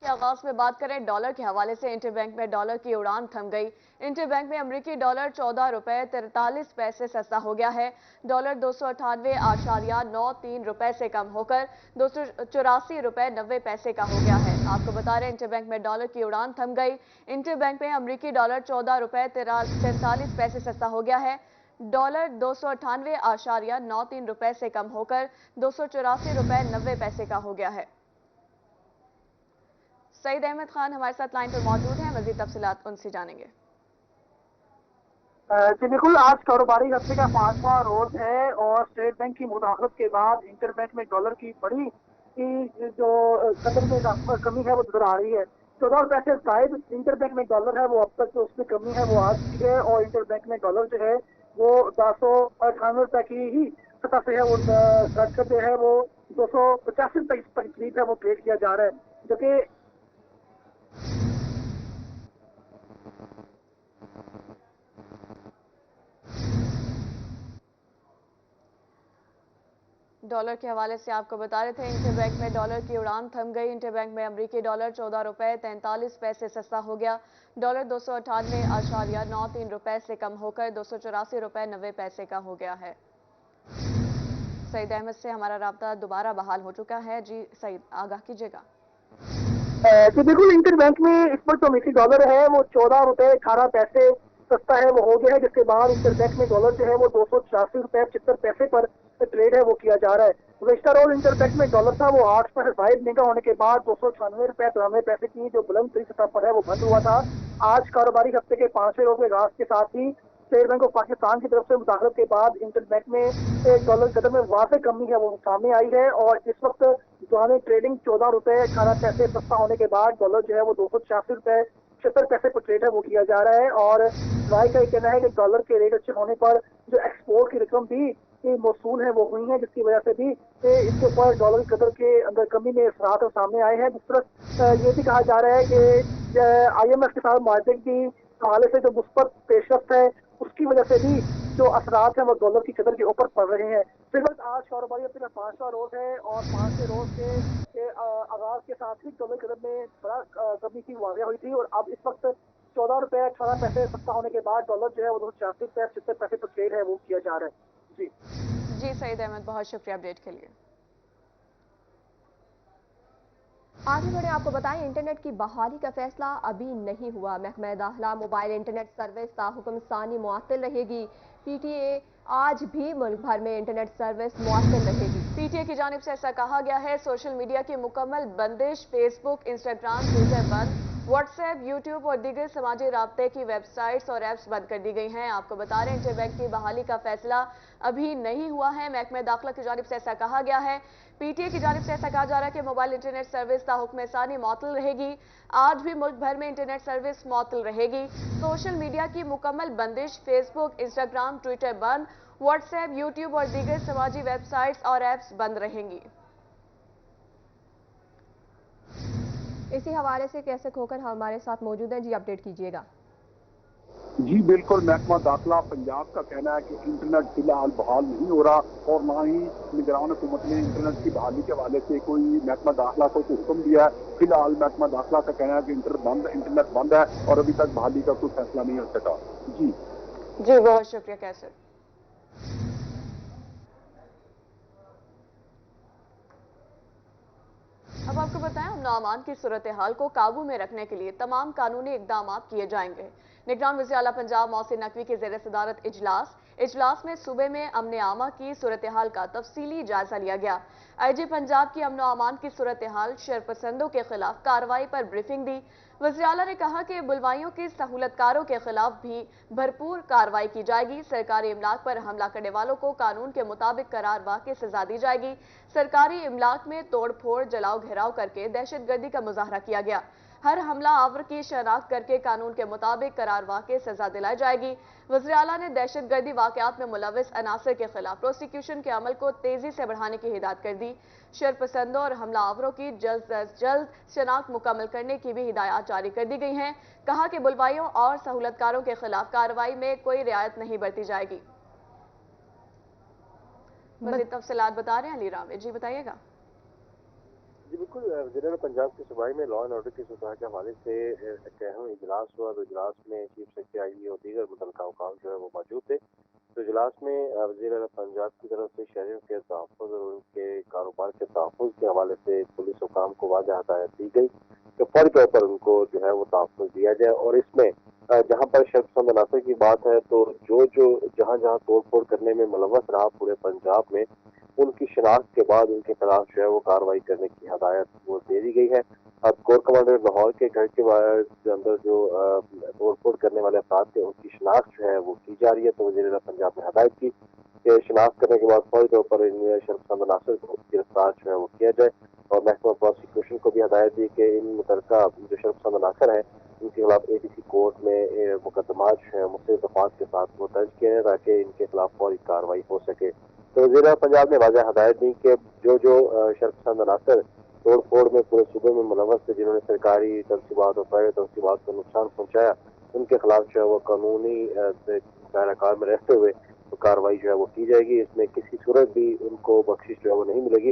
के आगाज में बात करें डॉलर के हवाले से। इंटरबैंक में डॉलर की उड़ान थम गई। इंटरबैंक में अमरीकी डॉलर 14 रुपए 43 पैसे सस्ता हो गया है। डॉलर 298.93 रुपए से कम होकर 284 रुपए 90 पैसे का हो गया है। आपको बता रहे इंटरबैंक में डॉलर की उड़ान थम गई। इंटरबैंक में अमरीकी डॉलर 14 रुपए 43 पैसे सस्ता हो गया है। डॉलर 298.93 रुपए से कम होकर 284 रुपए 90 पैसे का हो गया है। सईद अहमद खान हमारे साथ लाइन पर मौजूद हैं, मजीद तफसीलात उनसे जानेंगे। जी बिल्कुल, आज कारोबारी हफ्ते का 5वां रोज है और स्टेट बैंक की मुदाखलत के बाद इंटरबैंक में डॉलर की बड़ी जो कदर में कमी है वो नजर आ रही है। 14 पैसे शायद इंटरबैंक में डॉलर है वो अब तक जो उसमें कमी है वो आ चुकी है और इंटरबैंक में डॉलर जो है वो 298 रुपए की ही सतह से है वो दर्ज करते हैं। वो 285 रुपए करीब है वो ट्रेड किया जा रहा है, जो कि डॉलर के हवाले से आपको बता रहे थे इंटरबैंक में डॉलर की उड़ान थम गई। इंटरबैंक में अमरीकी डॉलर 14 रुपए 43 पैसे सस्ता हो गया। डॉलर 298.93 रुपए से कम होकर 284 रुपए 90 पैसे का हो गया है। सईद अहमद से हमारा राब्ता दोबारा बहाल हो चुका है। जी सईद, आगाह कीजिएगा। जी बिल्कुल, इंटरबैंक में इस वक्त जो अमरीकी डॉलर है वो 14 रुपए 18 पैसे सस्ता है वो हो गया है, जिसके बाद इंटरबैंक में डॉलर जो है वो 286 रुपए 75 पैसे पर ट्रेड है वो किया जा रहा है। गुज़श्ता रोज इंटरबैंक में डॉलर था वो 8 पर शायद महंगा होने के बाद 296 रुपए 93 पैसे की जो बुलंद तरीन सतह पर है वो बंद हुआ था। आज कारोबारी हफ्ते के 5वें रोज के आगाज के साथ ही स्टेट बैंक ऑफ पाकिस्तान की तरफ से मुदाखलत के बाद इंटरबैंक में डॉलर कदर में वाक़ई कमी है वो सामने आई है और इस वक्त जो ट्रेडिंग 14 रुपए 18 पैसे सस्ता होने के बाद डॉलर जो है वो 286 रुपए 76 पैसे पर ट्रेड है वो किया जा रहा है। और राय का कहना है कि डॉलर के रेट अच्छे होने पर जो एक्सपोर्ट की रकम भी मौसूल है वो हुई है, जिसकी वजह से भी इसके ऊपर डॉलर की कदर के अंदर कमी में असरात सामने आए हैं। जिस तरह ये भी कहा जा रहा है कि IMF के साथ मार्जिन की हवाले से जो मुस्बत पेशरफ्त है उसकी वजह से भी जो असरात हैं वो डॉलर की कदर के ऊपर पड़ रहे हैं। फिलहाल आज कारोबारी हफ्ते का 5वां रोज है और 5वें रोज के आगाज के साथ ही डॉलर की कदर में बड़ा कमी की वाक़या हुई थी और अब इस वक्त 14 रुपए 18 पैसे सस्ता होने के बाद डॉलर जो है वो 286 रुपए 70 पैसे पर ट्रेड है वो किया जा रहा है। जी सईद अहमद, बहुत शुक्रिया अपडेट के लिए। आगे बढ़े, आपको बताएं इंटरनेट की बहाली का फैसला अभी नहीं हुआ। महकमा दाखिला मोबाइल इंटरनेट सर्विस ताहुकुम सानी मुअत्तल रहेगी। PTA आज भी मुल्क भर में इंटरनेट सर्विस मुअत्तल रहेगी। PTA की जानिब से ऐसा कहा गया है। सोशल मीडिया की मुकम्मल बंदिश, फेसबुक, इंस्टाग्राम, ट्विटर बंद, व्हाट्सएप, यूट्यूब और दीगर समाजी राब्ते की वेबसाइट्स और ऐप्स बंद कर दी गई हैं। आपको बता रहे हैं इंटरबैंक की बहाली का फैसला अभी नहीं हुआ है। महकमा दाखिला की जानिब से ऐसा कहा गया है। PTA की जानिब से ऐसा कहा जा रहा है कि मोबाइल इंटरनेट सर्विस ताहुक्म सानी मुअत्तल रहेगी। आज भी मुल्क भर में इंटरनेट सर्विस मुअत्तल रहेगी। सोशल मीडिया की मुकम्मल बंदिश, फेसबुक, इंस्टाग्राम, ट्विटर बंद, व्हाट्सएप, यूट्यूब और दीगर समाजी वेबसाइट्स और ऐप्स बंद रहेंगी। इसी हवाले से कैसे खोकर हमारे साथ मौजूद हैं। जी अपडेट कीजिएगा। जी बिल्कुल, महकमा दाखिला पंजाब का कहना है कि इंटरनेट फिलहाल बहाल नहीं हो रहा और ना ही निगरान हुकूमत ने इंटरनेट की बहाली के हवाले से कोई महकमा दाखिला को हुक्म दिया है। फिलहाल महकमा दाखिला का कहना है कि इंटरनेट बंद है और अभी तक बहाली का कोई फैसला नहीं हो सका। जी बहुत शुक्रिया कैसर। अब आपको बताएं, अमन अमान की सूरत हाल को काबू में रखने के लिए तमाम कानूनी इकदाम किए जाएंगे। निगरान वज़ीर आला पंजाब मोहसिन नकवी की ज़ेर सदारत इजलास में सूबे में अमन आमा की सूरत हाल का तफसीली जायजा लिया गया। IG पंजाब की अमन अमान की सूरत हाल, शरपसंदों के खिलाफ कार्रवाई पर ब्रीफिंग दी। वज़ीर आला ने कहा कि बुलवाइयों की सहूलतकारों के खिलाफ भी भरपूर कार्रवाई की जाएगी। सरकारी इमलाक पर हमला करने वालों को कानून के मुताबिक करार वाक़ई सजा दी जाएगी। सरकारी इमलाक में तोड़ फोड़, जलाओ घेराव करके दहशतगर्दी का मुजाहरा किया गया। हर हमला आवर की शनाख्त करके कानून के मुताबिक करार वाक़ई सजा दिलाई जाएगी। वज़ीर आला ने दहशतगर्दी वाक़यात में मुलविस अनासर के खिलाफ प्रोसिक्यूशन के अमल को तेजी से बढ़ाने की हिदायत कर दी। शरपसंदों और हमला आवरों की जल्द अज जल्द शनाख्त मुकम्मल करने की भी हिदायत जारी कर दी गई हैं। कहा कि बुलवाइयों और सहूलतकारों के खिलाफ कार्रवाई में कोई रियायत नहीं बरती जाएगी। मज़ीद तफसीलात बता रहे हैं अली रावे। जी बताइएगा। جی بالکل، وزیر پنجاب کی صوبائی میں لا اینڈ آرڈر کی صورت کے حوالے سے ایک اہم اجلاس ہوا، تو اجلاس میں چیف سیکرٹری اور دیگر متعلقہ حکام جو ہے وہ موجود تھے۔ تو اجلاس میں وزیر اعلیٰ پنجاب کی طرف سے شہریوں کے تحفظ اور ان کے کاروبار کے تحفظ کے حوالے سے پولیس حکام کو واضح ہدایت دی گئی کہ فوری طور پر ان کو جو ہے وہ تحفظ دیا جائے، اور اس میں جہاں پر شرط پسند عناصر کی بات ہے تو جو جہاں جہاں توڑ پھوڑ کرنے میں ملوث رہا پورے پنجاب میں، ان کی شناخت کے بعد ان کے خلاف جو ہے وہ کارروائی کرنے کی ہدایت وہ دے دی گئی ہے۔ اب کور کمانڈر لاہور کے گھر کے اندر جو توڑ پھوڑ کرنے والے افراد تھے ان کی شناخت جو ہے وہ کی جا رہی ہے، تو وزیر اعلیٰ پنجاب نے ہدایت کی کہ شناخت کرنے کے بعد فوری طور پر ان شرط پسند عناصر کو گرفتار جو ہے وہ کیا جائے، اور محکمہ پروسیکیوشن کو بھی ہدایت دی کہ ان متعلقہ جو شرط پسند عناصر ہیں ان کے خلاف ADC کورٹ میں مقدمات جو ہیں مختلف دفعات کے ساتھ وہ درج کیے ہیں تاکہ ان کے خلاف فوری کارروائی ہو سکے۔ تو وزیر اعلیٰ پنجاب نے واضح ہدایت دی کہ جو شرط پسند عناصر توڑ پھوڑ میں پورے صوبے میں ملوث تھے، جنہوں نے سرکاری تنصیبات اور پرائیویٹ تنصیبات کو نقصان پہنچایا، ان کے خلاف جو ہے وہ قانونی دائرہ کار میں رہتے ہوئے کارروائی جو ہے وہ کی جائے گی۔ اس میں کسی صورت بھی ان کو بخشش جو ہے وہ نہیں ملے گی۔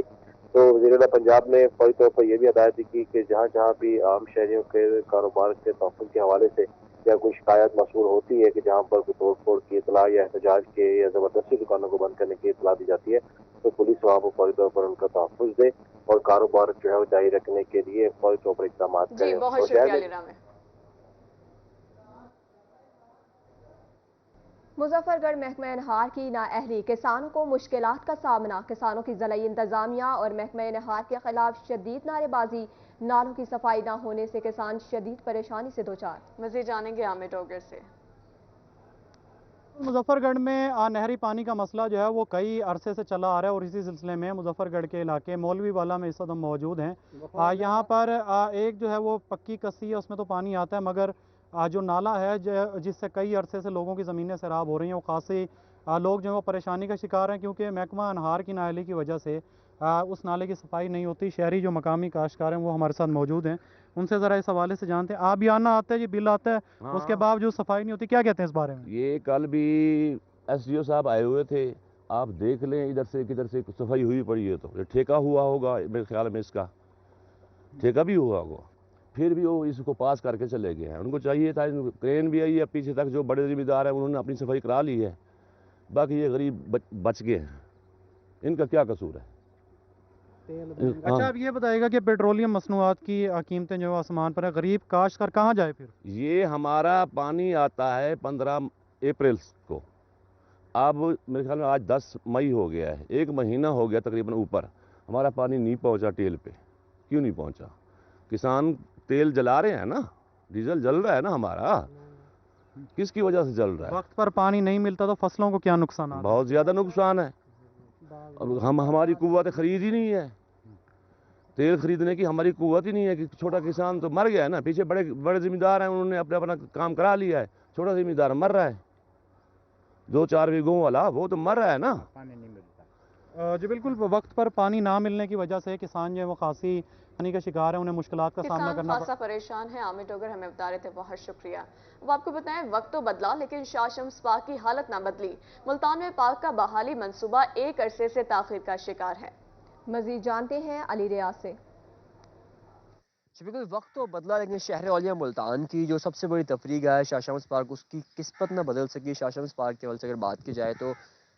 تو وزیر اعلیٰ پنجاب نے فوری طور پر یہ بھی ہدایت دی کی کہ جہاں جہاں بھی عام شہریوں کے کاروبار کے تحفظ کے حوالے سے یا کوئی شکایت موصول ہوتی ہے کہ جہاں پر کوئی توڑ پھوڑ کی اطلاع یا احتجاج کے یا زبردستی دکانوں کو بند کرنے کی اطلاع دی جاتی ہے، تو پولیس وہاں پر فوری طور پر ان کا تحفظ دے اور کاروبار جو ہے وہ جاری رکھنے کے لیے فوری طور پر اقدامات کرے۔ جی بہت شکریہ علی رامی۔ مظفر گڑھ محکمہ انہار کی نااہلی، کسانوں کو مشکلات کا سامنا، کسانوں کی ضلعی انتظامیہ اور محکمہ انہار کے خلاف شدید نعرے بازی، نالوں کی صفائی نہ ہونے سے کسان شدید پریشانی سے دوچار۔ مزید جانیں گے عامر ڈوگر سے۔ مظفر گڑھ میں نہری پانی کا مسئلہ جو ہے وہ کئی عرصے سے چلا آ رہا ہے، اور اسی سلسلے میں مظفر گڑھ کے علاقے مولوی والا میں اس وقت ہم موجود ہیں۔ یہاں پر ایک جو ہے وہ پکی کسی ہے، اس میں تو پانی آتا ہے، مگر جو نالا ہے جس سے کئی عرصے سے لوگوں کی زمینیں سیراب ہو رہی ہیں، وہ خاصی لوگ جو ہیں وہ پریشانی کا شکار ہیں، کیونکہ محکمہ انہار کی نااہلی کی وجہ سے اس نالے کی صفائی نہیں ہوتی۔ شہری جو مقامی کاشتکار ہیں وہ ہمارے ساتھ موجود ہیں، ان سے ذرا اس حوالے سے جانتے ہیں۔ بھی آنا آتا ہے جی، بل آتا ہے، اس کے باوجود صفائی نہیں ہوتی، کیا کہتے ہیں اس بارے میں؟ یہ کل بھی SDO صاحب آئے ہوئے تھے، آپ دیکھ لیں ادھر سے کدھر سے صفائی ہوئی پڑی ہے، تو یہ ٹھیکہ ہوا ہوگا میرے خیال میں، اس کا ٹھیکہ بھی ہوا ہوگا، پھر بھی وہ اس کو پاس کر کے چلے گئے ہیں۔ ان کو چاہیے تھا، کرین بھی آئی ہے پیچھے تک، جو بڑے ذمہ دار ہیں انہوں نے اپنی صفائی کرا لی ہے، باقی یہ غریب بچ گئے ہیں، ان کا کیا قصور ہے؟ اچھا اب یہ بتائے گا کہ پیٹرولیم مصنوعات کی قیمتیں جو آسمان پر ہے، غریب کاشتکار کہاں جائے پھر؟ یہ ہمارا پانی آتا ہے 15 اپریل کو، اب میرے خیال میں آج 10 مئی ہو گیا ہے، ایک مہینہ ہو گیا تقریباً اوپر، ہمارا پانی نہیں پہنچا ٹیل پہ۔ کیوں نہیں پہنچا؟ کسان تیل جلا رہے ہیں نا، ڈیزل جل رہا ہے نا ہمارا، کس کی وجہ سے جل رہا ہے؟ وقت پر پانی نہیں ملتا تو فصلوں کو کیا نقصان ہے؟ بہت زیادہ نقصان ہے، ہماری قوت خرید ہی نہیں ہے، تیل خریدنے کی ہماری قوت ہی نہیں ہے، کہ چھوٹا کسان تو مر گیا ہے نا، پیچھے بڑے ذمہ دار ہیں، انہوں نے اپنا کام کرا لیا ہے، چھوٹا ذمہ دار مر رہا ہے، 2-4 بیگھوں والا وہ تو مر رہا ہے نا۔ پانی نہیں ملتا جی بالکل، وقت پر پانی نہ ملنے کی وجہ سے کسان جو ہے وہ خاصی پانی کا شکار ہے، انہیں مشکلات کا سامنا کرنا خاصا پریشان ہے۔ عامر ڈوگر ہمیں بتا رہے تھے، بہت شکریہ۔ اب آپ کو بتائیں، وقت تو بدلا لیکن شاہ شمس پارک کی حالت نہ بدلی۔ ملتان میں پارک کا بحالی منصوبہ ایک عرصے سے تاخیر کا شکار ہے۔ مزید جانتے ہیں علی ریاض سے۔ بالکل وقت تو بدلا لیکن شہر اولیاء ملتان کی جو سب سے بڑی تفریح ہے شاہ شمس پارک، اس کی قسمت نہ بدل سکی۔ شاہ شمس پارک کے حوالے سے اگر بات کی جائے تو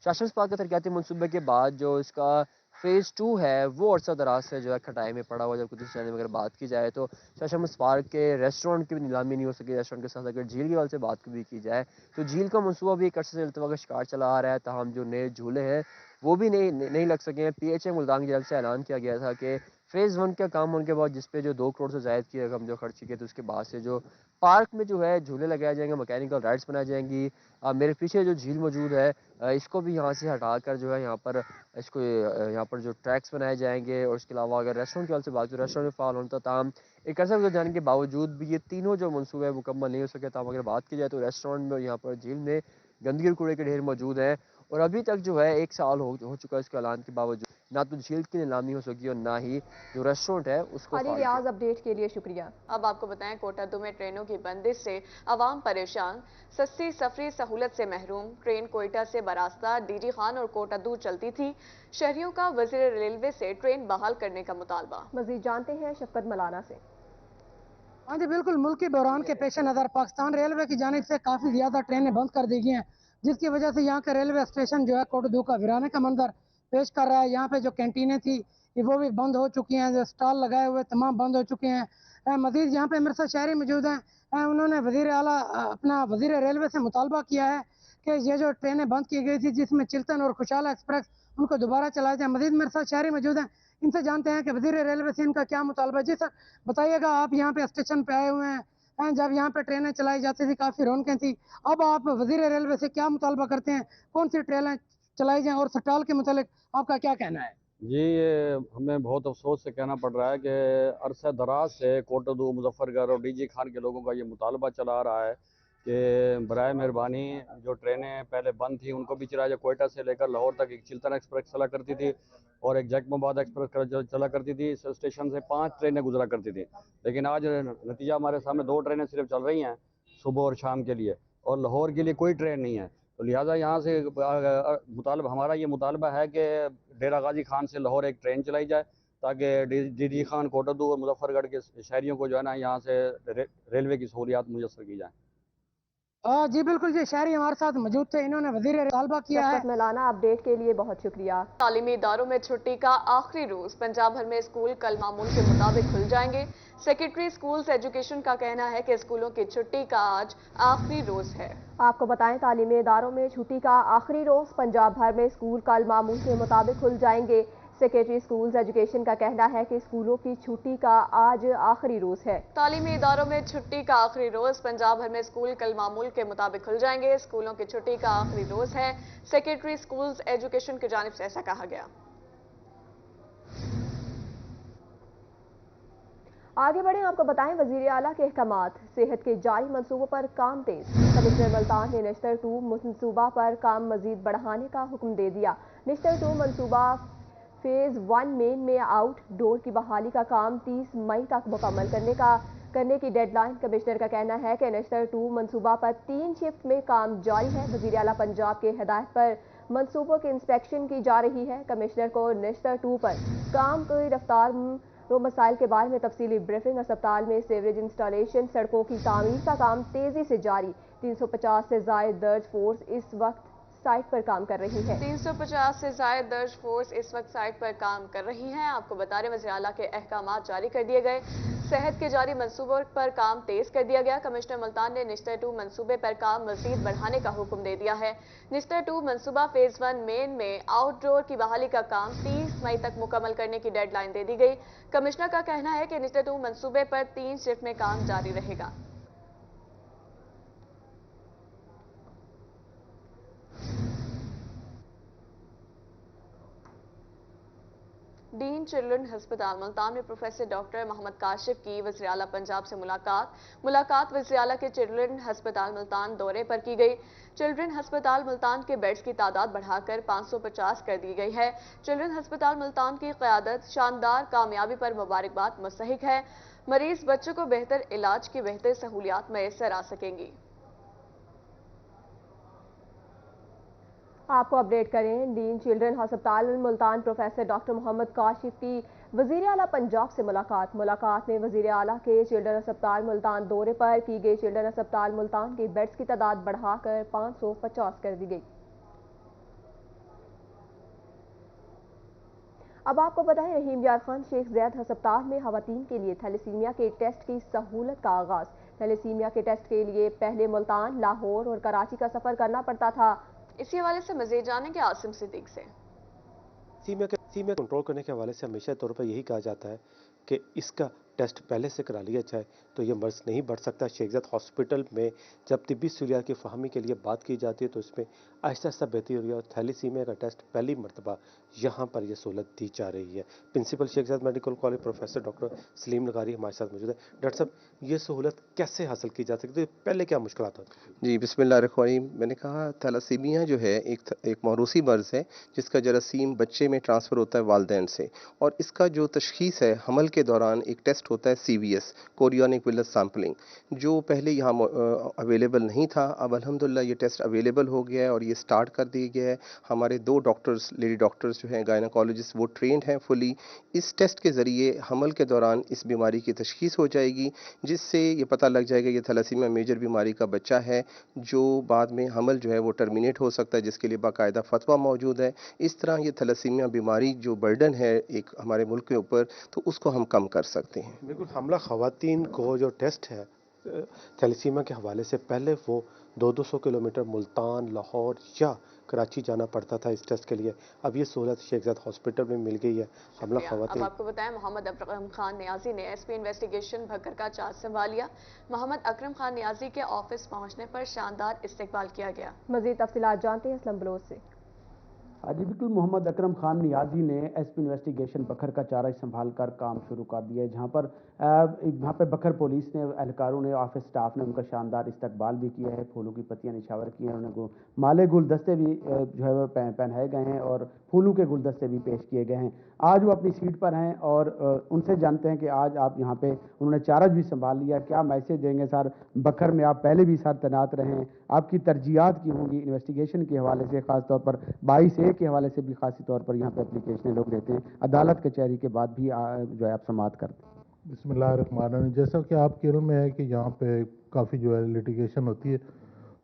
شاہ شمس پارک کے ترقیاتی منصوبے کے بعد جو اس کا فیز 2 ہے وہ عرصہ دراز سے جو ہے کھٹائی میں پڑا ہوا، جب کچھ میں اگر بات کی جائے تو شاہ شمس پارک کے ریسٹورنٹ کی بھی نیلامی نہیں ہو سکی۔ ریسٹورنٹ کے ساتھ اگر جھیل کے حوالے سے بات بھی کی جائے تو جھیل کا منصوبہ بھی ایک عرصے سے التوا کا شکار چلا آ رہا ہے، تاہم جو نئے جھولے ہیں وہ بھی نہیں لگ سکے ہیں۔ PHA ملتان کی جانب سے اعلان کیا گیا تھا کہ فیز 1 کا کام ہونے کے بعد، جس پہ جو 2 کروڑ سے زائد کی رقم جو خرچ کی گئی، تو اس کے بعد سے جو پارک میں جو ہے جھولے لگائے جائیں گے، مکینیکل رائڈس بنائی جائیں گی۔ میرے پیچھے جو جھیل موجود ہے اس کو بھی یہاں سے ہٹا کر جو ہے یہاں پر جو ٹریکس بنائے جائیں گے، اور اس کے علاوہ اگر ریسٹورنٹ کی حوالے سے بات کریں، ریسٹورنٹ میں فعال ہوتا تاہم ایک عرصہ گزر جانے کے باوجود بھی یہ تینوں جو منصوبے مکمل نہیں ہو سکے۔ تاہم اگر بات کی جائے تو ریسٹورنٹ میں اور یہاں پر جھیل میں گندگی اور کوڑے کے ڈھیر موجود ہیں، اور ابھی تک جو ہے 1 سال ہو چکا ہے اس کے اعلان کے باوجود نہ تو جھیل کی نیلامی ہو سکی اور نہ ہی جو ریسٹورنٹ ہے اس کو علی فعال ریاض اپڈیٹ کے لیے شکریہ۔ اب آپ کو بتائیں کوٹا دو میں ٹرینوں کی بندش سے عوام پریشان، سستی سفری سہولت سے محروم۔ ٹرین کوئٹہ سے براستہ ڈی جی خان اور کوٹا دور چلتی تھی، شہریوں کا وزیر ریلوے سے ٹرین بحال کرنے کا مطالبہ۔ مزید جانتے ہیں شفقت ملانہ سے۔ ہاں جی بالکل، ملکی بحران کے پیش نظر پاکستان ریلوے کی جانب سے کافی زیادہ ٹرینیں بند کر دی گئی ہیں، جس کی وجہ سے یہاں کا ریلوے اسٹیشن جو ہے کوٹدو کا ویرانے کا منظر پیش کر رہا ہے۔ یہاں پہ جو کینٹینیں تھی وہ بھی بند ہو چکی ہیں، جو اسٹال لگائے ہوئے تمام بند ہو چکے ہیں۔ مزید یہاں پہ میرے ساتھ شہری موجود ہیں، انہوں نے وزیر اعلیٰ اپنا وزیر ریلوے سے مطالبہ کیا ہے کہ یہ جو ٹرینیں بند کی گئی تھی جس میں چلتن اور خوشحالہ ایکسپریس، ان کو دوبارہ چلایا جائے۔ مزید میرے ساتھ شہری موجود ہیں، ان سے جانتے ہیں کہ وزیر ریلوے سے ان کا کیا مطالبہ ہے۔ جی سر بتائیے گا، آپ یہاں پہ اسٹیشن پہ آئے ہوئے ہیں، جب یہاں پہ ٹرینیں چلائی جاتی تھی کافی رونقیں تھی، اب آپ وزیر ریلوے سے کیا مطالبہ کرتے ہیں؟ کون سی ٹرینیں چلائی جائیں اور سٹال کے متعلق آپ کا کیا کہنا ہے؟ جی یہ ہمیں بہت افسوس سے کہنا پڑ رہا ہے کہ عرصہ دراز سے کوٹدو، مظفر گڑھ اور ڈی جی خان کے لوگوں کا یہ مطالبہ چلا آ رہا ہے کہ برائے مہربانی جو ٹرینیں پہلے بند تھیں ان کو بھی چلایا جائے۔ کوئٹہ سے لے کر لاہور تک ایک چلتن ایکسپریس چلا کرتی تھی اور ایک جیک مباد ایکسپریس چلا کرتی تھی۔ اس اسٹیشن سے 5 ٹرینیں گزرا کرتی تھی، لیکن آج نتیجہ ہمارے سامنے 2 ٹرینیں صرف چل رہی ہیں صبح اور شام کے لیے، اور لاہور کے لیے کوئی ٹرین نہیں ہے۔ تو لہٰذا یہاں سے ہمارا یہ مطالبہ ہے کہ ڈیرہ غازی خان سے لاہور ایک ٹرین چلائی جائے تاکہ ڈی جی خان، کوٹدو اور مظفر گڑھ کے شہریوں کو جو ہے نا یہاں سے ریلوے کی سہولیات میسر کی جائیں۔ جی بالکل، جی شہری ہمارے ساتھ موجود تھے، انہوں نے وزیر مطالبہ کیا ہے۔ شفقت ملانہ اپڈیٹ کے لیے بہت شکریہ۔ تعلیمی اداروں میں چھٹی کا آخری روز، پنجاب بھر میں اسکول کل معمول کے مطابق کھل جائیں گے۔ سیکرٹری اسکولز ایجوکیشن کا کہنا ہے کہ اسکولوں کی چھٹی کا آج آخری روز ہے۔ آپ کو بتائیں تعلیمی اداروں میں چھٹی کا آخری روز، پنجاب بھر میں اسکول کل معمول کے مطابق کھل جائیں گے۔ سیکرٹری اسکولز ایجوکیشن کا کہنا ہے کہ اسکولوں کی چھٹی کا آج آخری روز ہے۔ تعلیمی اداروں میں چھٹی کا آخری روز، پنجاب بھر میں اسکول کل معمول کے مطابق کھل جائیں گے۔ اسکولوں کی چھٹی کا آخری روز ہے، سیکرٹری اسکولز ایجوکیشن کی جانب سے ایسا کہا گیا۔ آگے بڑھیں، آپ کو بتائیں وزیر اعلیٰ کے احکامات، صحت کے جاری منصوبوں پر کام تیز۔ کمشنر ملتان نے نشتر 2 منصوبہ پر کام مزید بڑھانے کا حکم دے دیا۔ نشتر 2 منصوبہ فیز 1 مین میں آؤٹ ڈور کی بحالی کا کام 30 مئی تک مکمل کرنے کی ڈیڈ لائن۔ کمشنر کا کہنا ہے کہ نشتر 2 منصوبہ پر 3 شفٹ میں کام جاری ہے۔ وزیر اعلیٰ پنجاب کے ہدایت پر منصوبوں کی انسپیکشن کی جا رہی ہے۔ کمشنر کو نشتر 2 پر کام کی رفتار و مسائل کے بارے میں تفصیلی بریفنگ۔ اسپتال میں سیوریج انسٹالیشن، سڑکوں کی تعمیر کا کام تیزی سے جاری۔ 350 سے زائد درج فورس اس وقت سائٹ پر کام کر رہی ہے۔ 350 سے زائد درج فورس اس وقت سائٹ پر کام کر رہی ہیں۔ آپ کو بتا رہے وزیر اعلیٰ کے احکامات جاری کر دیے گئے، صحت کے جاری منصوبوں پر کام تیز کر دیا گیا۔ کمشنر ملتان نے نشتر 2 منصوبے پر کام مزید بڑھانے کا حکم دے دیا ہے۔ نشتر 2 منصوبہ فیز 1 مین میں آؤٹ ڈور کی بحالی کا کام 30 مئی تک مکمل کرنے کی ڈیڈ لائن دے دی گئی۔ کمشنر کا کہنا ہے کہ نشتر 2 منصوبے پر 3 شفٹ میں کام جاری رہے گا۔ ڈین چلڈرن ہسپتال ملتان میں پروفیسر ڈاکٹر محمد کاشف کی وزیر اعلیٰ پنجاب سے ملاقات وزیر اعلیٰ کے چلڈرن ہسپتال ملتان دورے پر کی گئی۔ چلڈرن ہسپتال ملتان کے بیڈز کی تعداد بڑھا کر 550 کر دی گئی ہے۔ چلڈرن ہسپتال ملتان کی قیادت شاندار کامیابی پر مبارکباد مستحق ہے۔ مریض بچوں کو بہتر علاج کی بہتر سہولیات میسر آ سکیں گی۔ آپ کو اپڈیٹ کریں، ڈین چلڈرن ہسپتال ملتان پروفیسر ڈاکٹر محمد کاشف کی وزیر اعلیٰ پنجاب سے ملاقات میں وزیر اعلیٰ کے چلڈرن ہسپتال ملتان دورے پر کی گئی چلڈرن ہسپتال ملتان کے بیڈز کی تعداد بڑھا کر 550 کر دی گئی۔ اب آپ کو بتائیں رحیم یار خان شیخ زید ہسپتال میں خواتین کے لیے تھیلیسیمیا کے ٹیسٹ کی سہولت کا آغاز۔ تھیلیسیمیا کے ٹیسٹ کے لیے پہلے ملتان، لاہور اور کراچی کا سفر کرنا پڑتا تھا۔ اسی حوالے سے مزید جانیں گے عاصم صدیق سے۔ تھیلیسیمیا کنٹرول کرنے کے حوالے سے ہمیشہ طور پر یہی کہا جاتا ہے کہ اس کا टेस्ट पहले से करा लिया जाए तो ये मर्ज़ नहीं बढ़ सकता। शेखजाद हॉस्पिटल में जब तिब्बी सहूलियात की फ़ाहमी के लिए बात की जाती है तो इसमें आहिस्ता आहिस्ता बेहतरी हो रही है और थैलीसीमिया का टेस्ट पहली मरतबा यहाँ पर यह सहूलत दी जा रही है। Principal Sheikh Zayed medical college professor doctor Saleem लगारी हमारे साथ मौजूद है। डॉक्टर साहब, ये सहूलत कैसे हासिल की जा सकती है, पहले क्या मुश्किलात होती है? जी, बिस्मिल्लाहिर्रहमानिर्रहीम। मैंने कहा थैलासीमिया जो है एक मौरूसी मर्ज़ है जिसका जरासीम बच्चे में ट्रांसफ़र होता है वालिदैन से, और इसका जो तशख़ीस है हमल के दौरान एक टेस्ट होता है CVS, कोरियोनिक विलस सैम्पलिंग, जो पहले यहाँ अवेलेबल नहीं था। अब अल्हम्दुलिल्लाह ये टेस्ट अवेलेबल हो गया है और ये स्टार्ट कर दिया गया है। हमारे 2 डॉक्टर्स, लेडी डॉक्टर्स जो हैं गायनोकोलॉजिस्ट, वो ट्रेंड हैं फुली। इस टेस्ट के ज़रिए हमल के दौरान इस बीमारी की तशख़ीस हो जाएगी, जिससे ये पता लग जाएगा ये थैलासीमिया मेजर बीमारी का बच्चा है, जो बाद में हमल जो है वो टर्मिनेट हो सकता है, जिसके लिए बाकायदा फतवा मौजूद है। इस तरह ये थैलासीमिया बीमारी जो बर्डन है एक हमारे मुल्क के ऊपर, तो उसको हम कम कर सकते हैं। बिल्कुल, हमला ख़वातीन को जो टेस्ट है थैलेसीमिया के हवाले से, पहले वो 200 किलोमीटर मुल्तान, लाहौर या कराची जाना पड़ता था इस टेस्ट के लिए। अब ये सहूलत शेखजाद हॉस्पिटल में मिल गई है। हमला ख़वातीन। अब आपको बताएं, मोहम्मद अकरम खान नियाजी ने SP इन्वेस्टिगेशन भक्कर का चार्ज संभाल लिया। मोहम्मद अकरम खान नियाजी के ऑफिस पहुंचने पर शानदार इस्तकबाल किया गया। मजीद तफसीलात जानते हैं असलम बलोच से। जी बिल्कुल, मोहम्मद अकरम खान नियाजी ने SP इन्वेस्टिगेशन बखर का चार्ज संभाल कर काम शुरू कर दिया है, जहाँ पर बखर पुलिस ने, एहलकारों ने, ऑफिस स्टाफ ने उनका शानदार इस्तकबाल भी किया है। फूलों की पत्तियां निछावर की हैं, उन्हें माले गुलदस्ते भी जो है वो पहनाए गए हैं और फूलों के गुलदस्ते भी पेश किए गए हैं। आज वो अपनी सीट पर हैं और उनसे जानते हैं कि आज आप यहाँ पे, उन्होंने चार्ज भी संभाल लिया, क्या मैसेज देंगे सर? बखर में आप पहले भी सर तैनात रहे हैं, आपकी तरजीहात की होंगी इन्वेस्टिगेशन के हवाले से, ख़ास तौर पर 22A के हवाले से भी खासी तौर पर यहाँ पे एप्लीकेशनें लोग देते हैं, अदालत कचहरी के बाद भी जो है आप समाअत करते हैं। बिस्मिल्लाहिर्रहमानिर्रहीम। जैसा कि आपके इल्म में है कि यहाँ पे काफ़ी जो है लिटिगेशन होती है,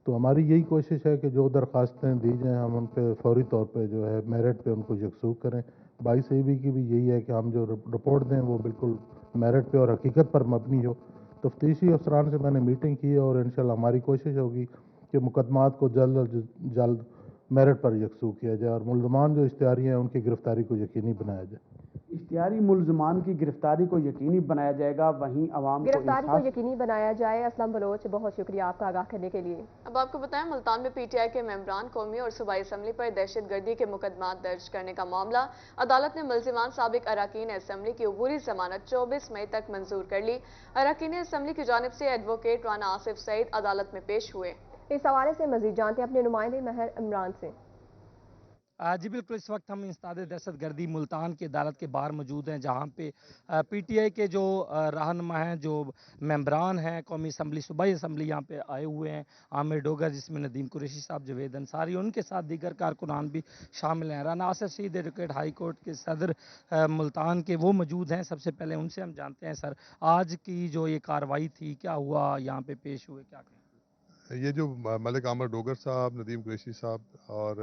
तो हमारी यही कोशिश है कि जो दरख्वास्तें दी जाएँ हम उन पर फौरी तौर पे जो है मेरिट पे उनको यकसूख करें। 22AB की भी यही है कि हम जो रिपोर्ट दें वो बिल्कुल मेरिट पे और हकीकत पर मबनी हो। तफ्तीशी अफसरान से मैंने मीटिंग की और इंशाल्लाह हमारी कोशिश होगी कि मुकदमात को जल्द मेरिट पर यकसूख किया जाए और मुल्ज़मान जो इश्तिहारी हैं उनकी गिरफ्तारी को यकीनी बनाया जाए। इश्तिहारी मुल्ज़मान की गिरफ्तारी को यकीनी बनाया जाएगा, वहीं अवाम गिरफ्तारी को यकीनी बनाया जाए। असलम बलोच, बहुत शुक्रिया आपका आगाह करने के लिए। अब आपको बताएं, मुल्तान में PTI के मेंबरान कौमी और सूबाई असम्बली पर दहशतगर्दी के मुकदमात दर्ज करने का मामला, अदालत ने मुल्ज़िमान साबिक अरकान असम्बली की अबूरी जमानत 24 मई तक मंजूर कर ली। अरकान असम्बली की जानिब से एडवोकेट राना आसिफ सईद अदालत में पेश हुए। इस हवाले से मजीद जानते हैं अपने नुमाइंदे महर इमरान से। जी बिल्कुल, इस वक्त हम इंसदाद दहशतगर्दी मुल्तान की अदालत के बाहर मौजूद हैं, जहाँ पे PTI के जो रहनुमा हैं, जो मेंबरान हैं कौमी असम्बली, सूबाई असम्बली, यहाँ पे आए हुए हैं। आमिर डोगर, जिसमें नदीम कुरैशी साहब, जवेद अंसारी, उनके साथ दीगर कारकुनान भी शामिल हैं। Rana Asif Saeed advocate high court के सदर मुल्तान के, वो मौजूद हैं। सबसे पहले उनसे हम जानते हैं, सर आज की जो ये कार्रवाई थी, क्या हुआ, यहाँ पे पेश हुए, क्या कहें? ये जो मलिक आमिर डोगर साहब, नदीम कुरैशी साहब और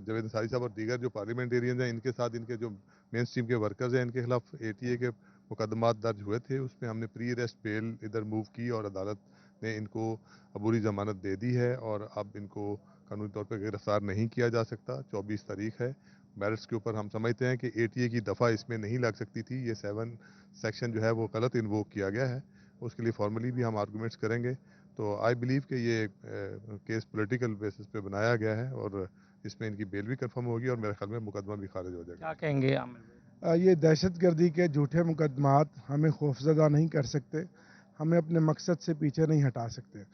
जवेद अंसारी साहब और दीगर जो पार्लियामेंटेरियन हैं, इनके साथ इनके जो मेन स्ट्रीम के वर्कर्स हैं, इनके खिलाफ ATA के मुकदमात दर्ज हुए थे। उसमें हमने प्री अरेस्ट बेल इधर मूव की और अदालत ने इनको अबूरी जमानत दे दी है और अब इनको कानूनी तौर पर गिरफ्तार नहीं किया जा सकता। 24 तारीख है। मेरिट्स के ऊपर हम समझते हैं कि ATA की दफ़ा इसमें नहीं लग सकती थी। ये 7 सेक्शन जो है वो गलत इन्वोक किया गया है। उसके लिए फॉर्मली भी हम आर्गूमेंट्स करेंगे। तो आई बिलीव कि ये केस पॉलिटिकल बेसिस पे बनाया गया है और इसमें इनकी बेल भी कंफर्म होगी और मेरे ख्याल में मुकदमा भी खारिज हो जाएगा। क्या कहेंगे आमिर? ये दहशतगर्दी के झूठे मुकदमात हमें खौफजदा नहीं कर सकते, हमें अपने मकसद से पीछे नहीं हटा सकते।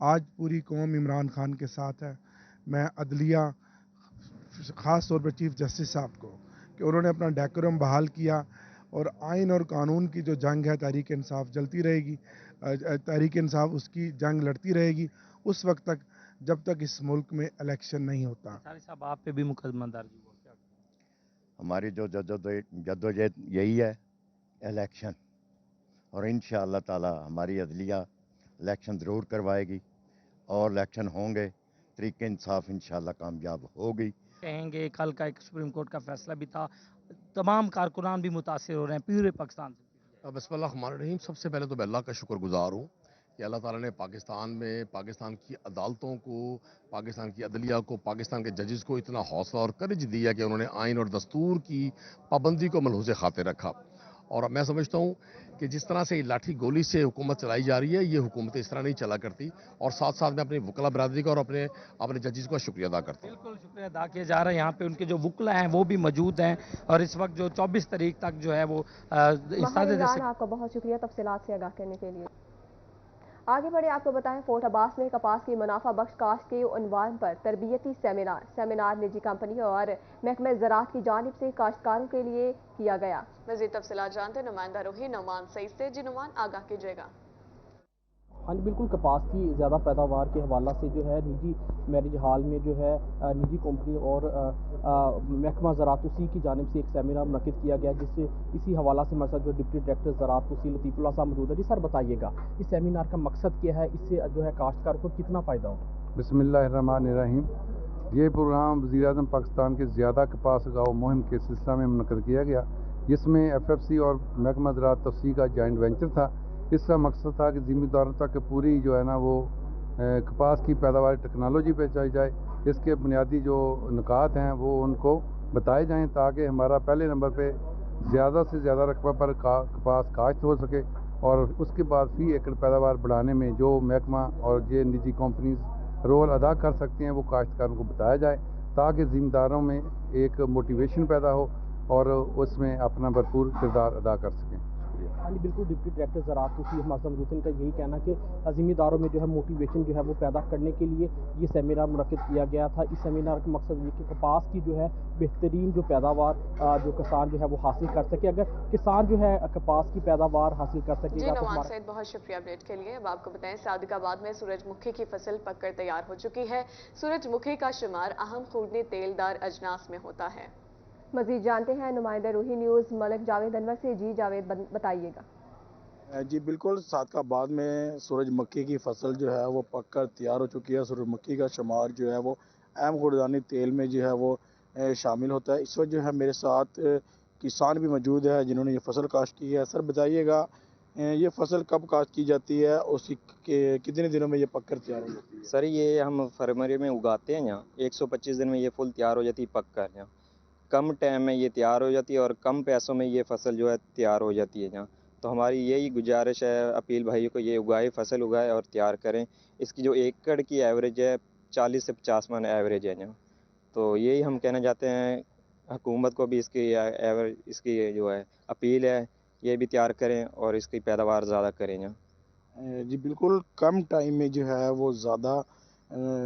आज पूरी कौम इमरान खान के साथ है। मैं अदलिया, ख़ास तौर पर चीफ जस्टिस साहब को, कि उन्होंने अपना डेकोरम बहाल किया और आइन और कानून की जो जंग है तहरीक इंसाफ चलती रहेगी, तहरीक इंसाफ उसकी जंग लड़ती रहेगी उस वक्त तक जब तक इस मुल्क में इलेक्शन नहीं होता। साहब आप पे भी मुकदमा दर्ज हुआ? हमारी जो जद्दोजहद यही है, इलेक्शन, और इंशाअल्लाह ताला हमारी अदलिया इलेक्शन ज़रूर करवाएगी और इलेक्शन होंगे, तहरीक इंसाफ इंशाअल्लाह कामयाब होगी। कहेंगे कल का एक सुप्रीम कोर्ट का फैसला भी था, तमाम कारकुनान भी मुतासिर हो रहे हैं पूरे पाकिस्तान से। बिस्मिल्लाहिर्रहमानिर्रहीम। सबसे पहले तो मैं अल्लाह का शुक्रगुजार हूँ कि अल्लाह ताला ने पाकिस्तान में पाकिस्तान की अदालतों को, पाकिस्तान की अदलिया को, पाकिस्तान के जजेस को इतना हौसला और करेज दिया कि उन्होंने आइन और दस्तूर की पाबंदी को मलहूज़ खातिर रखा और मैं समझता हूँ कि जिस तरह से लाठी गोली से हुकूमत चलाई जा रही है, ये हुकूमत इस तरह नहीं चला करती। और साथ साथ मैं अपनी वकला बरादरी का और अपने जजेस का शुक्रिया अदा करता हूँ। बिल्कुल शुक्रिया अदा किया जा रहा है। यहाँ पे उनके जो वकला हैं वो भी मौजूद हैं और इस वक्त जो 24 तारीख तक जो है वो आपका बहुत शुक्रिया तफसीलात से आगाह करने के लिए। आगे बढ़े आपको बताएं, फोर्ट अब्बास में कपास की मुनाफा बख्श काश्त के उन्वान पर तरबियती सेमिनार निजी कंपनी और महकमे ज़राअत की जानिब से काश्तकारों के लिए किया गया। मज़ीद तफसीलात जानते नुमाइंदा रोही नौमान सईद से। जी नुमान, आगाह कीजिएगा। हाँ जी बिल्कुल, कपास की ज़्यादा पैदावार के हवाला से जो है निजी मैरिज हॉल में जो है निजी कंपनी और महकमा ज़राअत उसी की जानिब से एक सेमिनार मुनक़िद किया गया, जिससे इसी हवाला से हमारे साथ जो डिप्टी डायरेक्टर ज़राअत उसी लतीफ़ुल्लाह साहब मौजूद है। जी सर बताइएगा, इस सेमिनार का मकसद क्या है, इससे जो है काश्तकारों को कितना फ़ायदा होगा? बिस्मिल्लाहिर्रहमानिर्रहीम। ये प्रोग्राम वज़ीर-ए-आज़म पाकिस्तान के ज़्यादा कपास उगाओ मुहिम के सिलसिले में मुनक़िद किया गया, जिसमें FFC और महकमा ज़राअत तफसील का जॉइंट वेंचर था। इसका मकसद था कि ज़िम्मेदारों तक पूरी जो है ना वो कपास की पैदावार टेक्नोलॉजी पे चलाई जाए, इसके बुनियादी जो नुकात हैं वो उनको बताए जाएं, ताकि हमारा पहले नंबर पे ज़्यादा से ज़्यादा रकबा पर कपास काश्त हो सके और उसके बाद फी एकड़ पैदावार बढ़ाने में जो महकमा और ये निजी कंपनीज रोल अदा कर सकती हैं वो काश्तकारों को बताया जाए, ताकि ज़िम्मेदारों में एक मोटिवेशन पैदा हो और उसमें अपना भरपूर किरदार अदा कर सकें। हाँ जी बिल्कुल, डिप्टी डायरेक्टर ज़राअत उसी हमारे हुसैन का यही कहना कि ज़िम्मेदारों में जो है मोटिवेशन जो है वो पैदा करने के लिए ये सेमिनार मुनक़िद किया गया था। इस सेमिनार का मकसद ये कि कपास की जो है बेहतरीन जो पैदावार जो किसान जो है वो हासिल कर सके। अगर किसान जो है कपास की पैदावार हासिल कर सकेगा जी नवाज सईद, बहुत शुक्रिया अपडेट के लिए। अब आपको बताएं, सादिकाबाद में सूरजमुखी की फसल पककर तैयार हो चुकी है। सूरजमुखी का शुमार अहम खूनी तेलदार अजनास में होता है। मजीद जानते हैं नुमाइंदा रूही न्यूज़ मलिक जावेद अनवर से। जी जावेद बताइएगा। जी बिल्कुल, सादिकाबाद में सूरजमुखी की फसल जो है वो पककर तैयार हो चुकी है। सूरजमुखी का शुमार जो है वो अहम खुर्दानी तेल में जो है वो शामिल होता है। इस वक्त जो है मेरे साथ किसान भी मौजूद है जिन्होंने ये फसल काश्त की है। सर बताइएगा, ये फसल कब काश्त की जाती है, उसकी कितने दिनों में ये पककर तैयार हो जाती है? सर ये हम फरवरी में उगाते हैं, यहाँ 125 दिन में ये फुल तैयार हो जाती है पककर। यहाँ कम टाइम में ये तैयार हो जाती है और कम पैसों में ये फसल जो है तैयार हो जाती है। यहाँ तो हमारी यही गुजारिश है अपील भाइयों को, ये उगाए, फसल उगाए और तैयार करें। इसकी जो एकड़ की एवरेज है 40 से 50 मन एवरेज है यहाँ। तो यही हम कहना चाहते हैं हुकूमत को भी, इसकी जो है अपील है, ये भी तैयार करें और इसकी पैदावार ज़्यादा करें यहाँ। जी बिल्कुल, कम टाइम में जो है वो ज़्यादा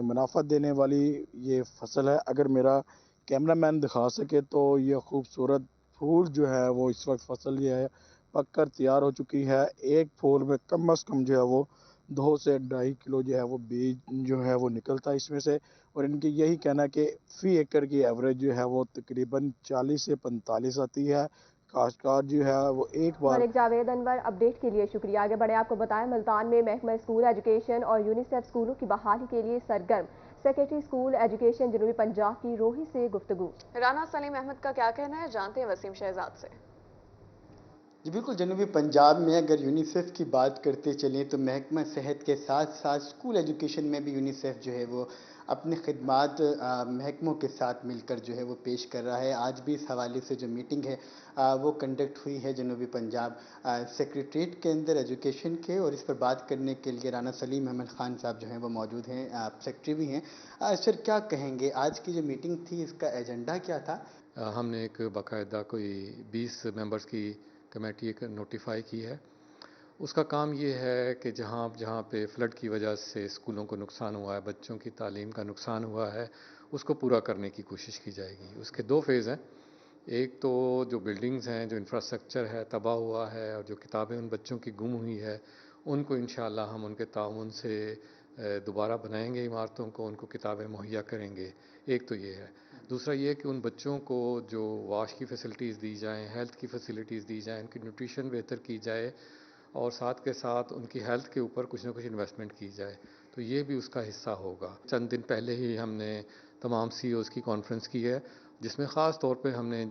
मुनाफा देने वाली ये फसल है। अगर मेरा कैमरामैन दिखा सके तो ये खूबसूरत फूल जो है वो इस वक्त फसल ये है पककर तैयार हो चुकी है। एक फूल में कम से कम जो है वो 2 से 2.5 किलो जो है वो बीज जो है वो निकलता है इसमें से। और इनकी यही कहना कि फी एकड़ की एवरेज जो है वो तकरीबन 40 से 45 आती है। काश्तकार जो है वो एक बार। मलिक जावेद अनवर, अपडेट के लिए शुक्रिया। आगे बढ़े आपको बताएं, मुल्तान में महकमा स्कूल एजुकेशन और यूनिसेफ स्कूलों की बहाली के लिए सरगर्म। सेक्रेटरी स्कूल एजुकेशन जनूबी पंजाब की रोही से गुफ्तगू। राना सलीम अहमद का क्या कहना है, जानते हैं वसीम शहजाद से। जी बिल्कुल, जनूबी पंजाब में अगर यूनिसेफ की बात करते चलें तो महकमा सेहत के साथ साथ स्कूल एजुकेशन में भी यूनिसेफ जो है वो अपनी खिदमात महकमों के साथ मिलकर जो है वो पेश कर रहा है। आज भी इस हवाले से जो मीटिंग है वो कंडक्ट हुई है जनूबी पंजाब सेक्रेटरीट के अंदर एजुकेशन के, और इस पर बात करने के लिए राना सलीम अहमद ख़ान साहब जो हैं वो मौजूद हैं, सेक्रेटरी भी हैं। सर क्या कहेंगे, आज की जो मीटिंग थी इसका एजेंडा क्या था? हमने एक बाकायदा कोई 20 मेंबर्स की कमेटी एक नोटिफाई की है। उसका काम ये है कि जहाँ पे फ्लड की वजह से स्कूलों को नुकसान हुआ है, बच्चों की तालीम का नुकसान हुआ है, उसको पूरा करने की कोशिश की जाएगी। उसके 2 फेज़ हैं। एक तो जो बिल्डिंग्स हैं, जो इंफ्रास्ट्रक्चर है तबाह हुआ है और जो किताबें उन बच्चों की गुम हुई है, उनको इंशाअल्लाह हम उनके ताउन से दोबारा बनाएंगे इमारतों को, उनको किताबें मुहैया करेंगे। एक तो ये है। दूसरा ये कि उन बच्चों को जो वाश की फ़ैसिलिटीज़ दी जाएँ, हेल्थ की फ़ैसिलिटीज़ दी जाएँ, उनकी न्यूट्रिशन बेहतर की जाए और साथ के साथ उनकी हेल्थ के ऊपर कुछ ना कुछ इन्वेस्टमेंट की जाए। तो ये भी उसका हिस्सा होगा। चंद दिन पहले ही हमने तमाम CEOs की कॉन्फ्रेंस की है, जिसमें ख़ास तौर पे हमने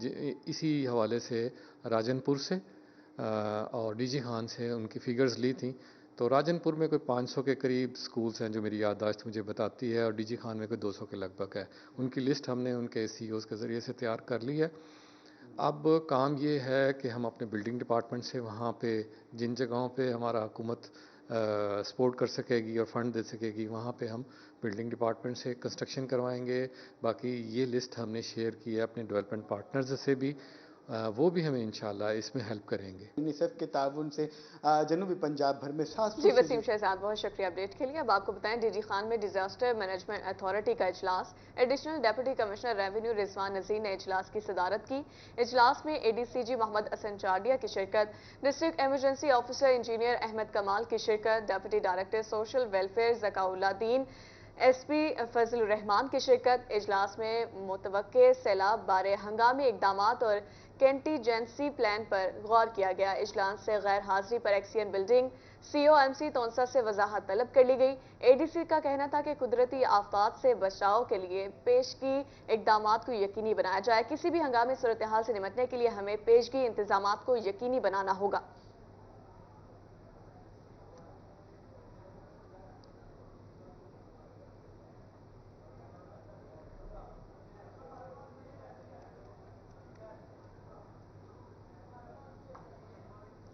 इसी हवाले से राजनपुर से और DG खान से उनकी फ़िगर्स ली थी। तो राजनपुर में कोई 500 के करीब स्कूल्स हैं जो मेरी याददाश्त मुझे बताती है, और DG खान में कोई 200 के लगभग है। उनकी लिस्ट हमने उनके CEOs के ज़रिए से तैयार कर ली है। اب کام یہ ہے کہ ہم اپنے بلڈنگ ڈپارٹمنٹ سے وہاں پہ جن جگہوں پہ ہمارا حکومت سپورٹ کر سکے گی اور فنڈ دے سکے گی وہاں پہ ہم بلڈنگ ڈپارٹمنٹ سے کنسٹرکشن کروائیں گے. باقی یہ لسٹ ہم نے شیئر کی ہے اپنے ڈیولپمنٹ پارٹنرز سے بھی, وہ بھی ہمیں انشاءاللہ اس میں ہیلپ کریں گے. یونیسیف کے تعاون سے جنوبی پنجاب بھر میں 700 جی وسیم شہزاد, بہت شکریہ اپڈیٹ کے لیے. اب آپ کو بتائیں ڈی جی خان میں ڈیزاسٹر مینجمنٹ اتھارٹی کا اجلاس. ایڈیشنل ڈیپٹی کمشنر ریونیو رضوان نذیر نے اجلاس کی صدارت کی. اجلاس میں اے ڈی سی جی محمد حسن چارڈیا کی شرکت, district emergency officer engineer Ahmed Kamal کی شرکت, deputy director social welfare Zaka Ullah Din, S P Fazal ur Rehman کی شرکت. اجلاس میں متوقع سیلاب بارے ہنگامی اقدامات اور کینٹیجنسی پلان پر غور کیا گیا. اجلاس سے غیر حاضری پر ایکسین بلڈنگ سی او ایم سی تونسا سے وضاحت طلب کر لی گئی. اے ڈی سی کا کہنا تھا کہ قدرتی آفات سے بچاؤ کے لیے پیشگی اقدامات کو یقینی بنایا جائے. کسی بھی ہنگامی صورتحال سے نمٹنے کے لیے ہمیں پیشگی انتظامات کو یقینی بنانا ہوگا.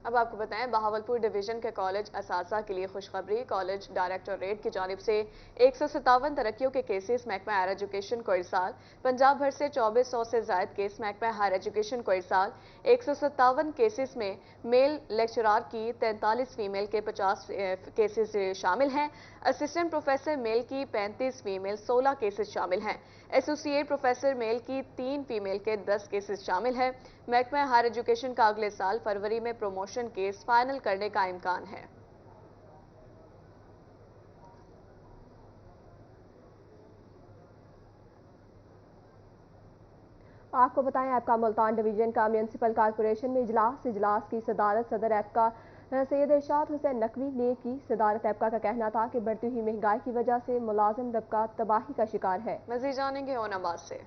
اب آپ کو بتائیں بہاولپور ڈویژن کے کالج اساتذہ کے لیے خوشخبری. کالج ڈائریکٹوریٹ کی جانب سے 157 ترقیوں کے کیسز محکمہ ہائر ایجوکیشن کو ارسال. پنجاب بھر سے 2400 سے زائد کیس محکمہ ہائر ایجوکیشن کو ارسال. 157 کیسز میں میل لیکچرار کی 43 فیمیل کے 50 کیسز شامل ہیں. اسسٹنٹ پروفیسر میل کی 35 فیمیل 16 کیسز شامل ہیں. ایسوسی ایٹ پروفیسر میل کی 3 فیمیل کے 10 کیسز شامل ہیں. محکمہ ہائر ایجوکیشن کا اگلے سال فروری میں پروموشن کیس فائنل کرنے کا امکان ہے. آپ کو بتائیں ایپکا ملتان ڈویژن کا میونسپل کارپوریشن میں اجلاس کی صدارت صدر ایپکا سید ارشاد حسین نقوی نے کی. صدارت ایپکا کا کہنا تھا کہ بڑھتی ہوئی مہنگائی کی وجہ سے ملازم طبقہ تباہی کا شکار ہے. مزید جانیں گے اون آباد سے.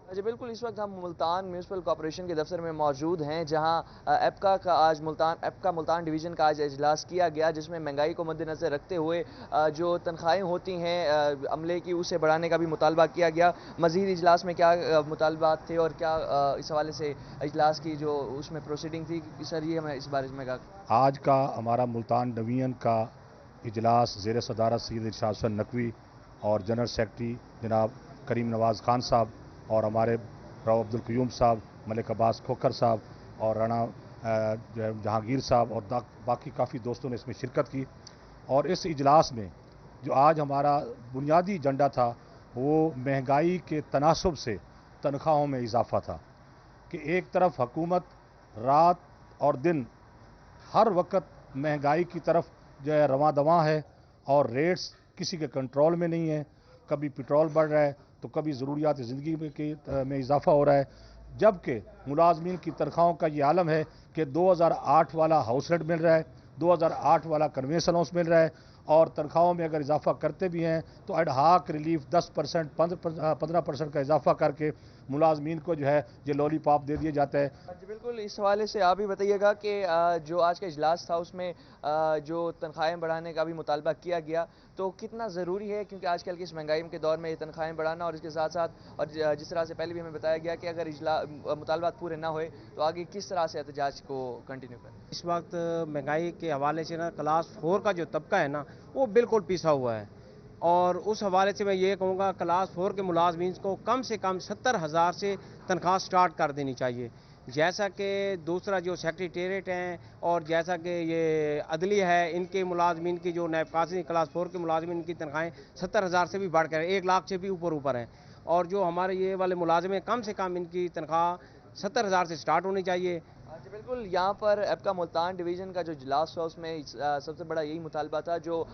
جی بالکل, اس وقت ہم ملتان میونسپل کارپوریشن کے دفتر میں موجود ہیں جہاں ایپکا ملتان ڈویژن کا آج اجلاس کیا گیا, جس میں مہنگائی کو مد نظر رکھتے ہوئے جو تنخواہیں ہوتی ہیں عملے کی اسے بڑھانے کا بھی مطالبہ کیا گیا. مزید اجلاس میں کیا مطالبات تھے اور کیا اس حوالے سے اجلاس کی جو اس میں پروسیڈنگ تھی, سر یہ ہمیں اس بارے میں آج کا ہمارا ملتان ڈویژن کا اجلاس زیر صدارت سید ارشاد حسین نقوی اور جنرل سیکرٹری جناب کریم نواز خان صاحب اور ہمارے راؤ عبدالقیوم صاحب, ملک عباس کھوکھر صاحب اور رانا جہانگیر صاحب اور باقی کافی دوستوں نے اس میں شرکت کی. اور اس اجلاس میں جو آج ہمارا بنیادی ایجنڈا تھا وہ مہنگائی کے تناسب سے تنخواہوں میں اضافہ تھا کہ ایک طرف حکومت رات اور دن ہر وقت مہنگائی کی طرف جو ہے رواں دواں ہے اور ریٹس کسی کے کنٹرول میں نہیں ہے. کبھی پٹرول بڑھ رہا ہے تو کبھی ضروریات زندگی میں اضافہ ہو رہا ہے, جبکہ ملازمین کی تنخواہوں کا یہ عالم ہے کہ 2008 والا ہاؤس رینٹ مل رہا ہے, 2008 والا کنوینس الاؤنس مل رہا ہے, اور تنخواہوں میں اگر اضافہ کرتے بھی ہیں تو ایڈ ہاک ریلیف 10% 15% کا اضافہ کر کے ملازمین کو جو ہے یہ لولی پاپ دے دیا جاتا ہے. جی بالکل, اس حوالے سے آپ بھی بتائیے گا کہ جو آج کا اجلاس تھا اس میں جو تنخواہیں بڑھانے کا بھی مطالبہ کیا گیا تو کتنا ضروری ہے, کیونکہ آج کل کی اس مہنگائی کے دور میں یہ تنخواہیں بڑھانا اور اس کے ساتھ ساتھ اور جس طرح سے پہلے بھی ہمیں بتایا گیا کہ اگر مطالبات پورے نہ ہوئے تو آگے کس طرح سے احتجاج کو کنٹینیو کریں. اس وقت مہنگائی کے حوالے سے نا کلاس 4 کا جو طبقہ ہے نا وہ بالکل پیسا ہوا ہے, اور اس حوالے سے میں یہ کہوں گا کلاس 4 کے ملازمین کو کم سے کم 70,000 سے تنخواہ سٹارٹ کر دینی چاہیے. جیسا کہ دوسرا جو سیکریٹریٹ ہیں اور جیسا کہ یہ عدلیہ ہے, ان کے ملازمین کی جو نائب قاضی کلاس 4 کے ملازمین کی تنخواہیں 70,000 سے بھی بڑھ کر 1 لاکھ سے بھی اوپر ہیں, اور جو ہمارے یہ والے ملازم ہیں کم سے کم ان کی تنخواہ 70,000 سے سٹارٹ ہونی چاہیے. جی بالکل, یہاں پر ایپکا ملتان ڈویژن کا جو اجلاس ہوا اس میں سب سے بڑا یہی مطالبہ تھا جو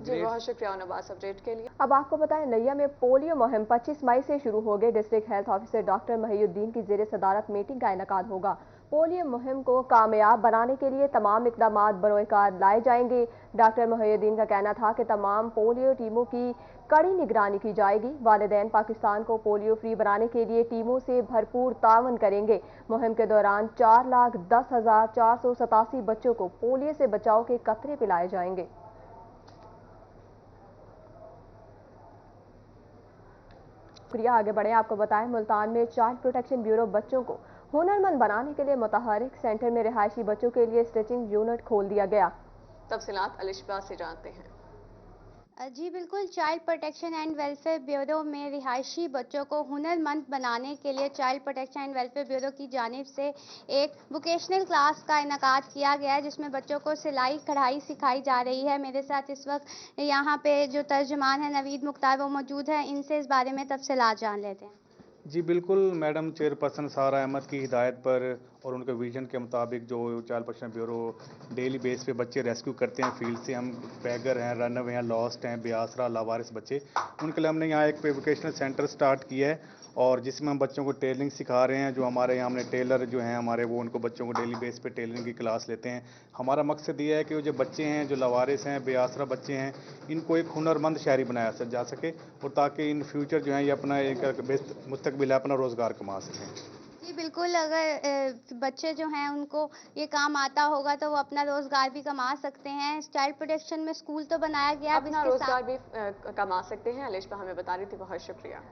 جی بہت شکریہ اونباس اپڈیٹ کے لیے. اب آپ کو بتائیں نیا میں پولیو مہم 25 مئی سے شروع ہو گئے. ڈسٹرکٹ ہیلتھ آفیسر ڈاکٹر محی الدین کی زیر صدارت میٹنگ کا انعقاد ہوگا. پولیو مہم کو کامیاب بنانے کے لیے تمام اقدامات بروئے کار لائے جائیں گے. ڈاکٹر محی الدین کا کہنا تھا کہ تمام پولیو ٹیموں کی کڑی نگرانی کی جائے گی. والدین پاکستان کو پولیو فری بنانے کے لیے ٹیموں سے بھرپور تعاون کریں گے. مہم کے دوران 4,10,487 بچوں کو پولیو سے بچاؤ کے قطرے پلائے جائیں گے. शुक्रिया। आगे बढ़े, आपको बताएं मुल्तान में चाइल्ड प्रोटेक्शन ब्यूरो बच्चों को हुनरमंद बनाने के लिए मुतहरिक सेंटर में रिहायशी बच्चों के लिए स्टिचिंग यूनिट खोल दिया गया। तफसीलात अलिशबा से जानते हैं। जी बिल्कुल, child protection and welfare bureau में रिहायशी बच्चों को हुनरमंद बनाने के लिए child protection and welfare bureau की जानिब से एक वोकेशनल क्लास का इनेकाद किया गया है, जिसमें बच्चों को सिलाई कढ़ाई सिखाई जा रही है। मेरे साथ इस वक्त यहाँ पे जो तर्जुमान है नवीद मुख्तार वो मौजूद है, इनसे इस बारे में तफसीलात जान लेते हैं। जी बिल्कुल, मैडम चेयरपर्सन सारा अहमद की हिदायत पर और उनके विजन के मुताबिक जो child protection bureau daily base पे बच्चे रेस्क्यू करते हैं फील्ड से, हम पैगर हैं, रनअवे हैं, लॉस्ट हैं, बेआसरा लावारिस बच्चे, उनके लिए हमने यहाँ एक वोकेशनल सेंटर स्टार्ट किया है और जिसमें हम बच्चों को टेलरिंग सिखा रहे हैं। जो हमारे यहाँ हमने टेलर जो हैं हमारे वो उनको बच्चों को डेली बेस पे टेलरिंग की क्लास लेते हैं। हमारा मकसद ये है कि वो जो बच्चे हैं जो लावारिस हैं, बेआसरा बच्चे हैं, इनको एक हुनरमंद शहरी बनाया जा सके और ताकि इन फ्यूचर जो है ये अपना एक बेस्ट मुस्तकबिल है, अपना रोज़गार कमा सकें। जी बिल्कुल, अगर बच्चे जो हैं उनको ये काम आता होगा तो वो अपना रोज़गार भी कमा सकते हैं। चाइल्ड प्रोटेक्शन में स्कूल तो बनाया गया, अपना रोज़गार भी कमा सकते हैं। अलिशबा हमें बता रही थी, बहुत शुक्रिया।